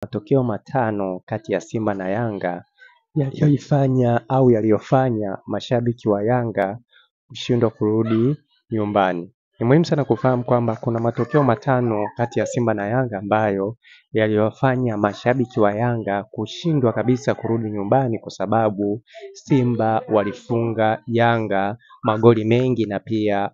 Matokeo matano kati ya Simba na Yanga yaliyofanya mashabiki wa Yanga kushindwa kurudi nyumbani. Ni muhimu sana kufahamu kwamba kuna matokeo matano kati ya Simba na Yanga ambayo yaliwafanya mashabiki wa Yanga kushindwa kabisa kurudi nyumbani, kwa sababu Simba walifunga Yanga magoli mengi, na pia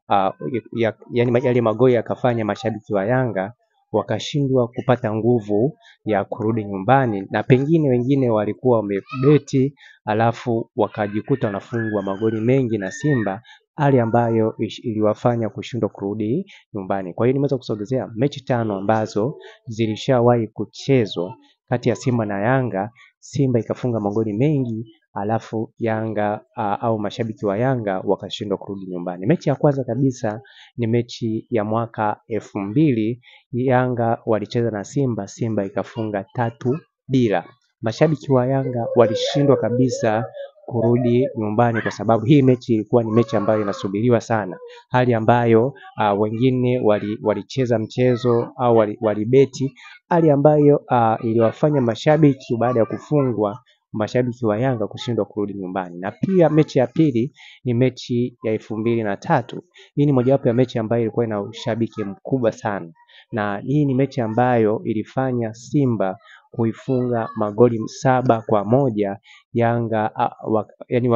yale magoli yakafanya mashabiki wa Yanga wakashindwa kupata nguvu ya kurudi nyumbani, na pengine wengine walikuwa wamebeti alafu wakajikuta wanafungwa magoli mengi na Simba, hali ambayo iliwafanya kushindwa kurudi nyumbani. Kwa hiyo nimeweza kusogezea mechi 5 ambazo zilishawahi kuchezwa kati ya Simba na Yanga. Simba ikafunga magoli mengi alafu Yanga au mashabiki wa Yanga wakashindwa kurudi nyumbani. Mechi ya kwanza kabisa ni mechi ya mwaka 2000, Yanga walicheza na Simba, Simba ikafunga 3-0. Mashabiki wa Yanga walishindwa kabisa kurudi nyumbani kwa sababu hii mechi ilikuwa ni mechi ambayo inasubiriwa sana, hali ambayo wengine walicheza mchezo au walibeti, hali ambayo iliwafanya mashabiki baada ya kufungwa mashabiki wa Yanga kushindwa kurudi nyumbani. Na pia mechi ya pili ni mechi ya 2003. Hii ni mojawapo ya mechi ambayo ilikuwa ina ushabiki mkubwa sana, na hii ni mechi ambayo ilifanya Simba kuifunga magoli 7-1 Yanga.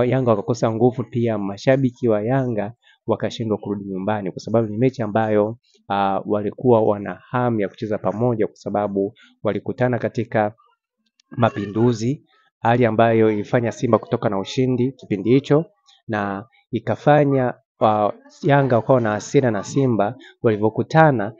Yanga wakakosa nguvu, pia mashabiki wa Yanga wakashindwa kurudi nyumbani, kwa sababu ni mechi ambayo walikuwa wana hamu ya kucheza pamoja, kwa sababu walikutana katika Mapinduzi, hali ambayo ilifanya Simba kutoka na ushindi kipindi hicho, na ikafanya Yanga wakawa na hasira na Simba. Walivyokutana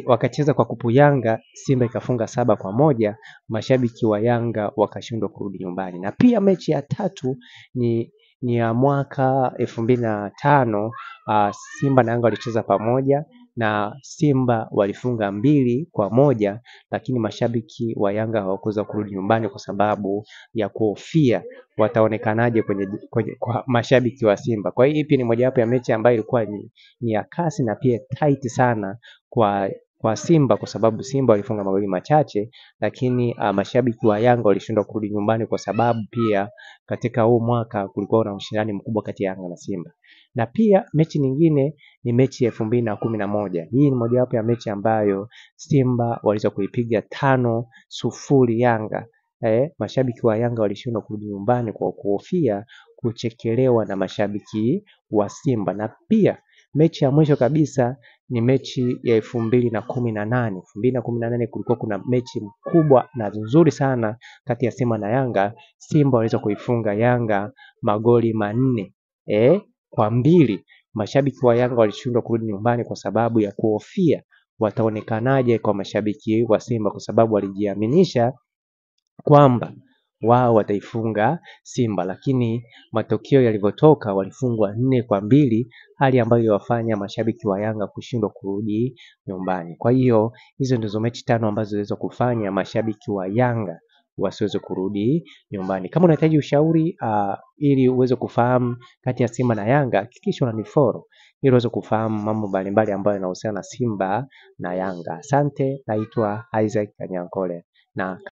wakacheza kwa kupu Yanga, Simba ikafunga 7-1, mashabiki wa Yanga wakashindwa kurudi nyumbani. Na pia mechi ya tatu ni ya mwaka 2005. Simba na Yanga walicheza pamoja na Simba walifunga 2-1, lakini mashabiki wa Yanga hawakuweza kurudi nyumbani kwa sababu ya kuhofia wataonekanaje kwa mashabiki wa Simba. Kwa hiyo ipi ni mojawapo ya mechi ambayo ilikuwa ni ya kasi na pia tight sana kwa Simba, kwa sababu Simba walifunga magoli machache, lakini mashabiki wa Yanga walishindwa kurudi nyumbani kwa sababu pia katika huu mwaka kulikuwa na ushindani mkubwa kati ya Yanga na Simba. Na pia mechi nyingine ni mechi ya 2011. Hii ni mojawapo ya mechi ambayo Simba waliweza kuipiga 5-0 Yanga. Mashabiki wa Yanga walishindwa kurudi nyumbani kwa kuhofia kuchekelewa na mashabiki wa Simba. Na pia mechi ya mwisho kabisa ni mechi ya 2018. 2018 kulikuwa kuna mechi kubwa na nzuri sana kati ya Simba na Yanga. Simba waliweza kuifunga Yanga magoli 4-2. Mashabiki wa Yanga walishindwa kurudi nyumbani kwa sababu ya kuhofia wataonekanaje kwa mashabiki wa Simba, kwa sababu walijiaminisha kwamba wao wataifunga Simba, lakini matokeo yalivyotoka walifungwa 4-2, hali ambayo iliwafanya mashabiki wa Yanga kushindwa kurudi nyumbani. Kwa hiyo hizo ndizo mechi 5 ambazo ziliweza kufanya mashabiki wa Yanga wasiweze kurudi nyumbani. Kama unahitaji ushauri ili uweze kufahamu kati ya Simba na Yanga, hakikisha unanifollow ili uweze kufahamu mambo mbalimbali ambayo yanahusiana na Simba na Yanga. Asante, naitwa Isaac Kanyankole na